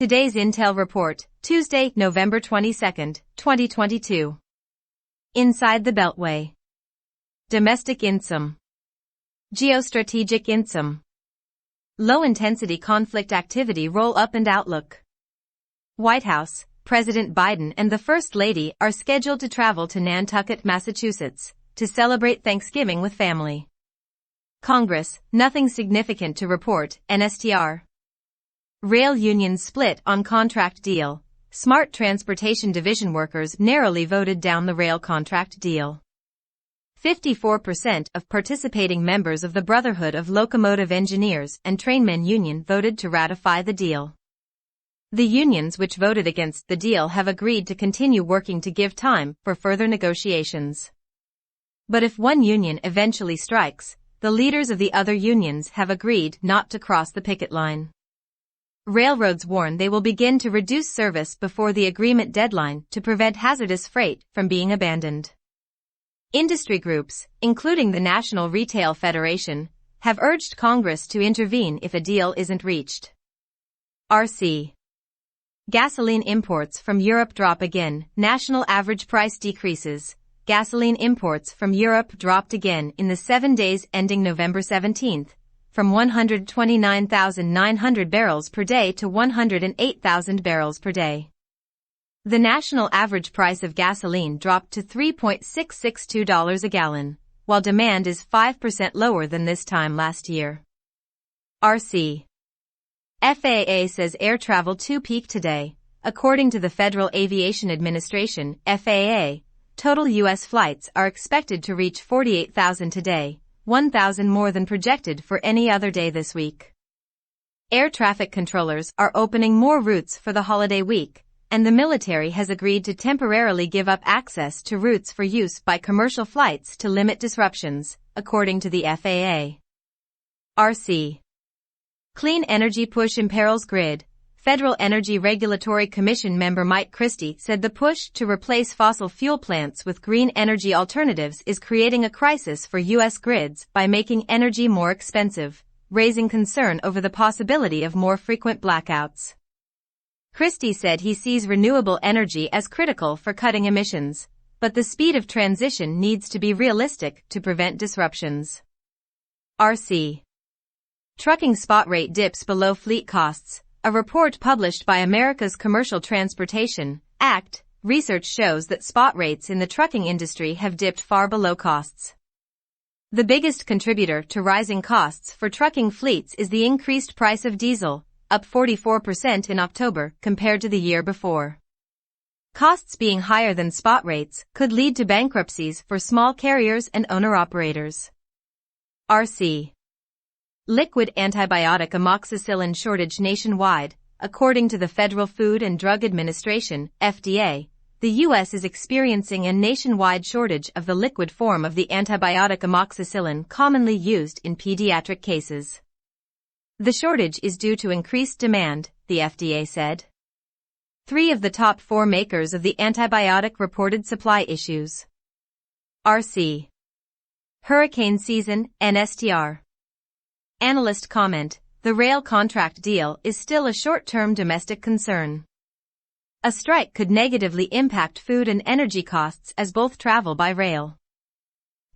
Today's Intel Report, Tuesday, November 22, 2022. Inside the Beltway. Domestic INSM. Geostrategic INSM. Low-intensity conflict activity roll-up and outlook. White House, President Biden and the First Lady are scheduled to travel to Nantucket, Massachusetts, to celebrate Thanksgiving with family. Congress, nothing significant to report, NSTR. Rail unions split on contract deal. Smart Transportation Division workers narrowly voted down the rail contract deal. 54% of participating members of the Brotherhood of Locomotive Engineers and Trainmen Union voted to ratify the deal. The unions which voted against the deal have agreed to continue working to give time for further negotiations. But if one union eventually strikes, the leaders of the other unions have agreed not to cross the picket line. Railroads warn they will begin to reduce service before the agreement deadline to prevent hazardous freight from being abandoned. Industry groups, including the National Retail Federation, have urged Congress to intervene if a deal isn't reached. RC. Gasoline imports from Europe drop again. National average price decreases. Gasoline imports from Europe dropped again in the 7 days ending November 17, from 129,900 barrels per day to 108,000 barrels per day. The national average price of gasoline dropped to $3.662 a gallon, while demand is 5% lower than this time last year. RC. FAA says air travel to peak today. According to the Federal Aviation Administration, FAA, total U.S. flights are expected to reach 48,000 today, 1,000 more than projected for any other day this week. Air traffic controllers are opening more routes for the holiday week, and the military has agreed to temporarily give up access to routes for use by commercial flights to limit disruptions, according to the FAA. RC. Clean energy push imperils grid. Federal Energy Regulatory Commission member Mike Christie said the push to replace fossil fuel plants with green energy alternatives is creating a crisis for U.S. grids by making energy more expensive, raising concern over the possibility of more frequent blackouts. Christie said he sees renewable energy as critical for cutting emissions, but the speed of transition needs to be realistic to prevent disruptions. RC. Trucking spot rate dips below fleet costs. A report published by America's Commercial Transportation Act research shows that spot rates in the trucking industry have dipped far below costs. The biggest contributor to rising costs for trucking fleets is the increased price of diesel, up 44% in October compared to the year before. Costs being higher than spot rates could lead to bankruptcies for small carriers and owner-operators. RC. Liquid antibiotic amoxicillin shortage nationwide. According to the Federal Food and Drug Administration, FDA, the U.S. is experiencing a nationwide shortage of the liquid form of the antibiotic amoxicillin commonly used in pediatric cases. The shortage is due to increased demand, the FDA said. 3 of the top 4 makers of the antibiotic reported supply issues. RC. Hurricane season, NSTR. Analyst comment, the rail contract deal is still a short-term domestic concern. A strike could negatively impact food and energy costs as both travel by rail.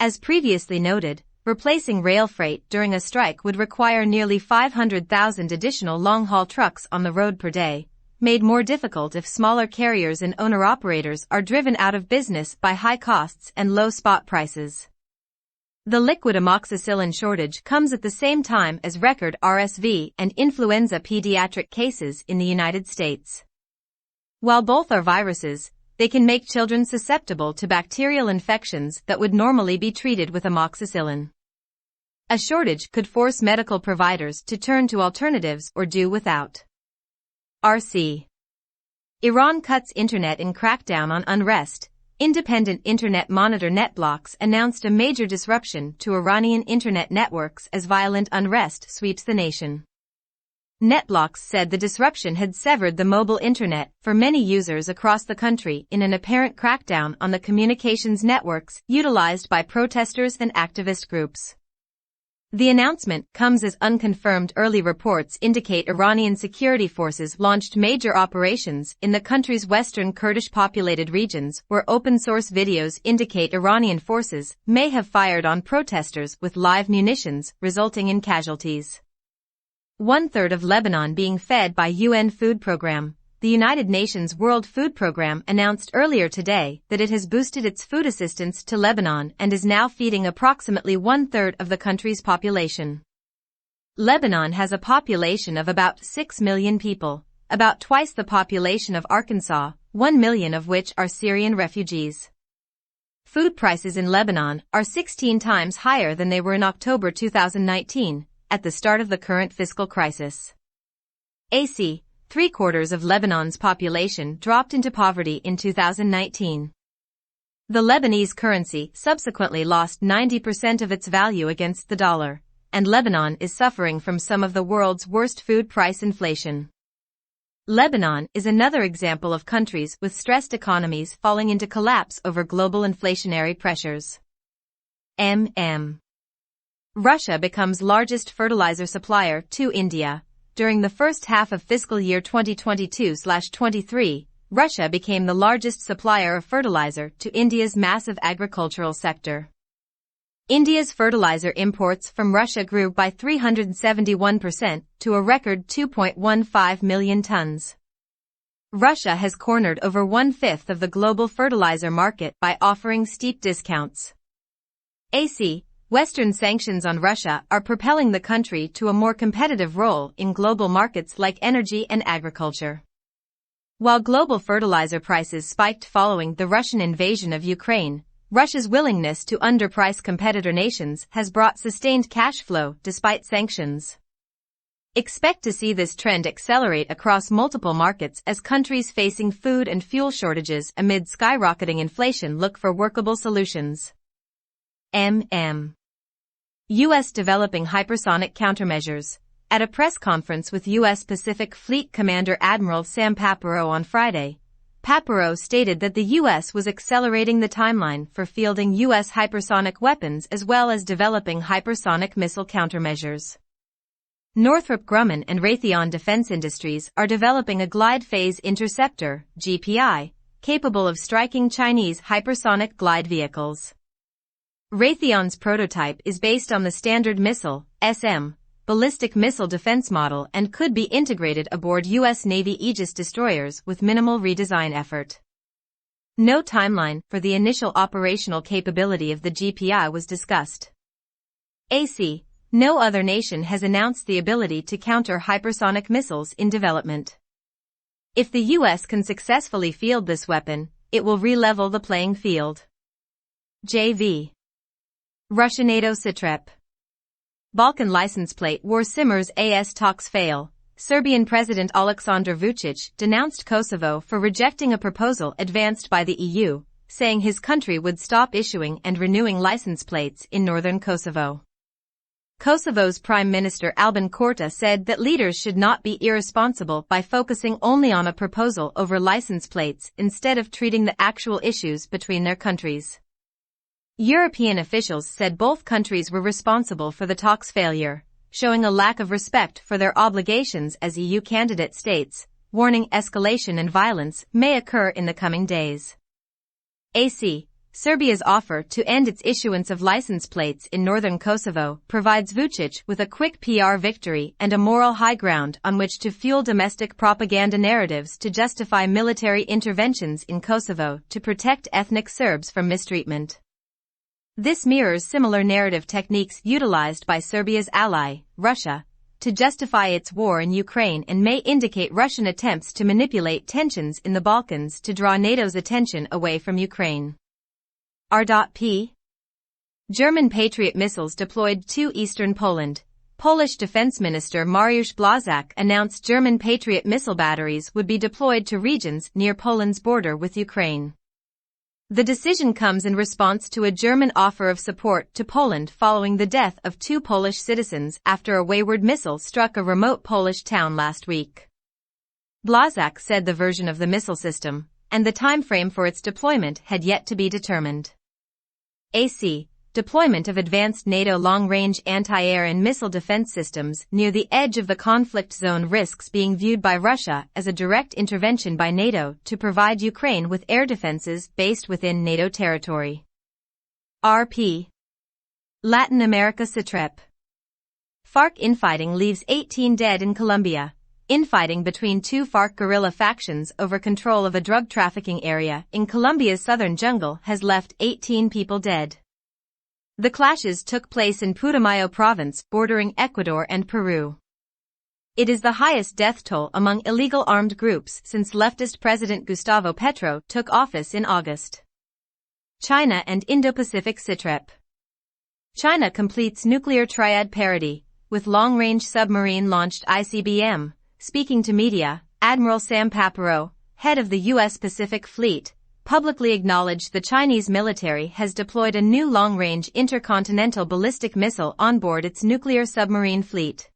As previously noted, replacing rail freight during a strike would require nearly 500,000 additional long-haul trucks on the road per day, made more difficult if smaller carriers and owner-operators are driven out of business by high costs and low spot prices. The liquid amoxicillin shortage comes at the same time as record RSV and influenza pediatric cases in the United States. While both are viruses, they can make children susceptible to bacterial infections that would normally be treated with amoxicillin. A shortage could force medical providers to turn to alternatives or do without. RC. Iran cuts internet in crackdown on unrest. Independent Internet Monitor NetBlocks announced a major disruption to Iranian internet networks as violent unrest sweeps the nation. NetBlocks said the disruption had severed the mobile internet for many users across the country in an apparent crackdown on the communications networks utilized by protesters and activist groups. The announcement comes as unconfirmed early reports indicate Iranian security forces launched major operations in the country's western Kurdish-populated regions, where open-source videos indicate Iranian forces may have fired on protesters with live munitions, resulting in casualties. One-third of Lebanon being fed by UN Food Programme. The United Nations World Food Programme announced earlier today that it has boosted its food assistance to Lebanon and is now feeding approximately one-third of the country's population. Lebanon has a population of about 6 million people, about twice the population of Arkansas, 1 million of which are Syrian refugees. Food prices in Lebanon are 16 times higher than they were in October 2019, at the start of the current fiscal crisis. AC 3/4 of Lebanon's population dropped into poverty in 2019. The Lebanese currency subsequently lost 90% of its value against the dollar, and Lebanon is suffering from some of the world's worst food price inflation. Lebanon is another example of countries with stressed economies falling into collapse over global inflationary pressures. Russia becomes largest fertilizer supplier to India. During the first half of fiscal year 2022/23, Russia became the largest supplier of fertilizer to India's massive agricultural sector. India's fertilizer imports from Russia grew by 371% to a record 2.15 million tons. Russia has cornered over 1/5 of the global fertilizer market by offering steep discounts. Western sanctions on Russia are propelling the country to a more competitive role in global markets like energy and agriculture. While global fertilizer prices spiked following the Russian invasion of Ukraine, Russia's willingness to underprice competitor nations has brought sustained cash flow despite sanctions. Expect to see this trend accelerate across multiple markets as countries facing food and fuel shortages amid skyrocketing inflation look for workable solutions. U.S. developing hypersonic countermeasures. At a press conference with U.S. Pacific Fleet Commander Admiral Sam Papero on Friday, Papero stated that the U.S. was accelerating the timeline for fielding U.S. hypersonic weapons as well as developing hypersonic missile countermeasures. Northrop Grumman and Raytheon Defense Industries are developing a Glide Phase Interceptor, GPI, capable of striking Chinese hypersonic glide vehicles. Raytheon's prototype is based on the Standard Missile, SM, ballistic missile defense model and could be integrated aboard U.S. Navy Aegis destroyers with minimal redesign effort. No timeline for the initial operational capability of the GPI was discussed. No other nation has announced the ability to counter hypersonic missiles in development. If the U.S. can successfully field this weapon, it will re-level the playing field. JV. Russia-NATO SITREP. Balkan license plate war simmers as talks fail. Serbian President Aleksandar Vučić denounced Kosovo for rejecting a proposal advanced by the EU, saying his country would stop issuing and renewing license plates in northern Kosovo. Kosovo's Prime Minister Albin Kurti said that leaders should not be irresponsible by focusing only on a proposal over license plates instead of treating the actual issues between their countries. European officials said both countries were responsible for the talks' failure, showing a lack of respect for their obligations as EU candidate states, warning escalation and violence may occur in the coming days. Serbia's offer to end its issuance of license plates in northern Kosovo provides Vučić with a quick PR victory and a moral high ground on which to fuel domestic propaganda narratives to justify military interventions in Kosovo to protect ethnic Serbs from mistreatment. This mirrors similar narrative techniques utilized by Serbia's ally, Russia, to justify its war in Ukraine and may indicate Russian attempts to manipulate tensions in the Balkans to draw NATO's attention away from Ukraine. R.P. German Patriot missiles deployed to eastern Poland. Polish Defense Minister Mariusz Błaszczak announced German Patriot missile batteries would be deployed to regions near Poland's border with Ukraine. The decision comes in response to a German offer of support to Poland following the death of 2 Polish citizens after a wayward missile struck a remote Polish town last week. Błaszczak said the version of the missile system and the time frame for its deployment had yet to be determined. deployment of advanced NATO long-range anti-air and missile defense systems near the edge of the conflict zone risks being viewed by Russia as a direct intervention by NATO to provide Ukraine with air defenses based within NATO territory. RP. Latin America SITREP. FARC infighting leaves 18 dead in Colombia. Infighting between two FARC guerrilla factions over control of a drug trafficking area in Colombia's southern jungle has left 18 people dead. The clashes took place in Putumayo province bordering Ecuador and Peru. It is the highest death toll among illegal armed groups since leftist President Gustavo Petro took office in August. China and Indo-Pacific SITREP. China completes nuclear triad parity, with long-range submarine-launched ICBM. Speaking to media, Admiral Sam Papero, head of the U.S. Pacific Fleet, publicly acknowledged the Chinese military has deployed a new long-range intercontinental ballistic missile on board its nuclear submarine fleet.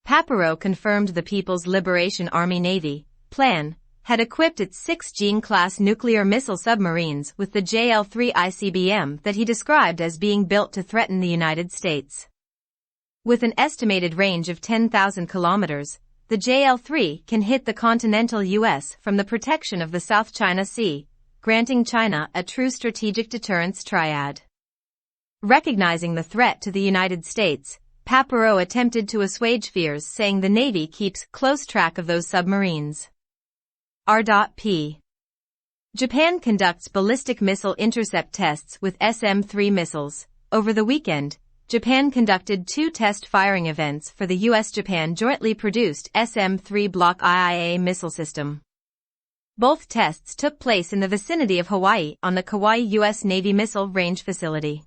Papero confirmed the People's Liberation Army Navy, PLAN, had equipped its 6 Jean-class nuclear missile submarines with the JL-3 ICBM that he described as being built to threaten the United States. With an estimated range of 10,000 kilometers, the JL-3 can hit the continental U.S. from the protection of the South China Sea, granting China a true strategic deterrence triad. Recognizing the threat to the United States, Papero attempted to assuage fears, saying the Navy keeps close track of those submarines. R.P. Japan conducts ballistic missile intercept tests with SM-3 missiles. Over the weekend, Japan conducted 2 test firing events for the U.S.-Japan jointly produced SM-3 Block IIA missile system. Both tests took place in the vicinity of Hawaii on the Kauai U.S. Navy Missile Range Facility.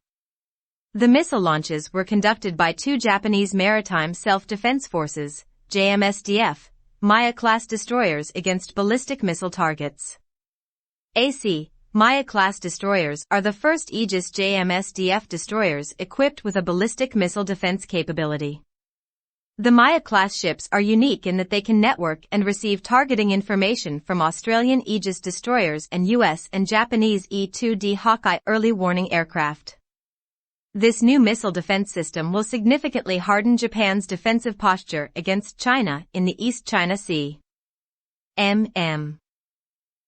The missile launches were conducted by 2 Japanese Maritime Self-Defense Forces, JMSDF, Maya-class destroyers against ballistic missile targets. AC, Maya-class destroyers are the first Aegis JMSDF destroyers equipped with a ballistic missile defense capability. The Maya-class ships are unique in that they can network and receive targeting information from Australian Aegis destroyers and US and Japanese E-2D Hawkeye early warning aircraft. This new missile defense system will significantly harden Japan's defensive posture against China in the East China Sea.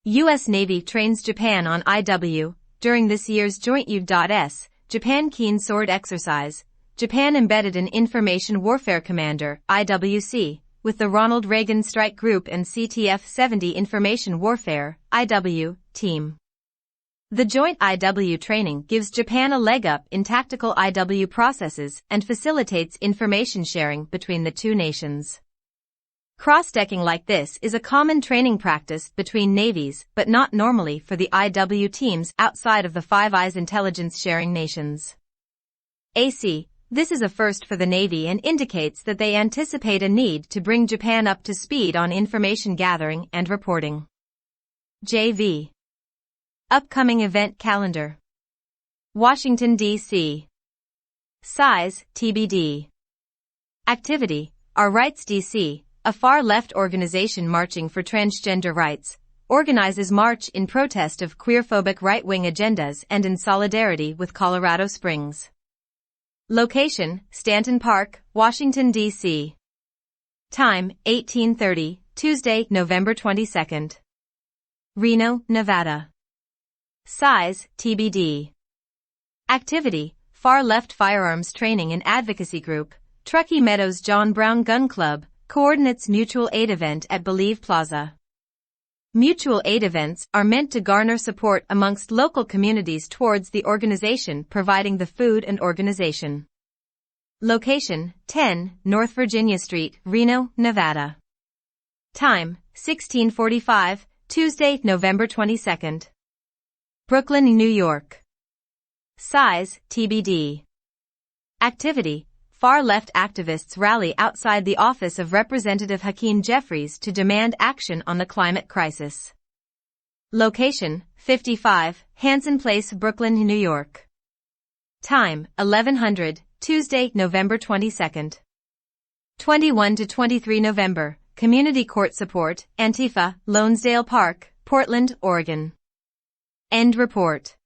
U.S. Navy trains Japan on IW. During this year's Joint U.S. Japan Keen Sword exercise, Japan embedded an Information Warfare Commander, IWC, with the Ronald Reagan Strike Group and CTF-70 Information Warfare, IW, team. The joint IW training gives Japan a leg up in tactical IW processes and facilitates information sharing between the two nations. Cross-decking like this is a common training practice between navies, but not normally for the IW teams outside of the Five Eyes intelligence-sharing nations. AC, this is a first for the Navy and indicates that they anticipate a need to bring Japan up to speed on information gathering and reporting. JV. Upcoming event calendar. Washington, D.C. Size, TBD. Activity, Our Rights DC, a far-left organization marching for transgender rights, organizes march in protest of queerphobic right-wing agendas and in solidarity with Colorado Springs. Location, Stanton Park, Washington, D.C. Time, 1830, Tuesday, November 22nd. Reno, Nevada. Size, TBD. Activity, Far-Left Firearms Training and Advocacy Group, Truckee Meadows John Brown Gun Club, coordinates mutual aid event at Believe Plaza. Mutual aid events are meant to garner support amongst local communities towards the organization providing the food and organization. Location, 10 North Virginia Street, Reno, Nevada. Time, 1645, Tuesday, November 22nd. Brooklyn, New York. Size, TBD. Activity, far-left activists rally outside the office of Representative Hakeem Jeffries to demand action on the climate crisis. Location, 55, Hanson Place, Brooklyn, New York. Time, 1100, Tuesday, November 22nd. 21 to 23 November, Community Court Support, Antifa, Lonesdale Park, Portland, Oregon. End report.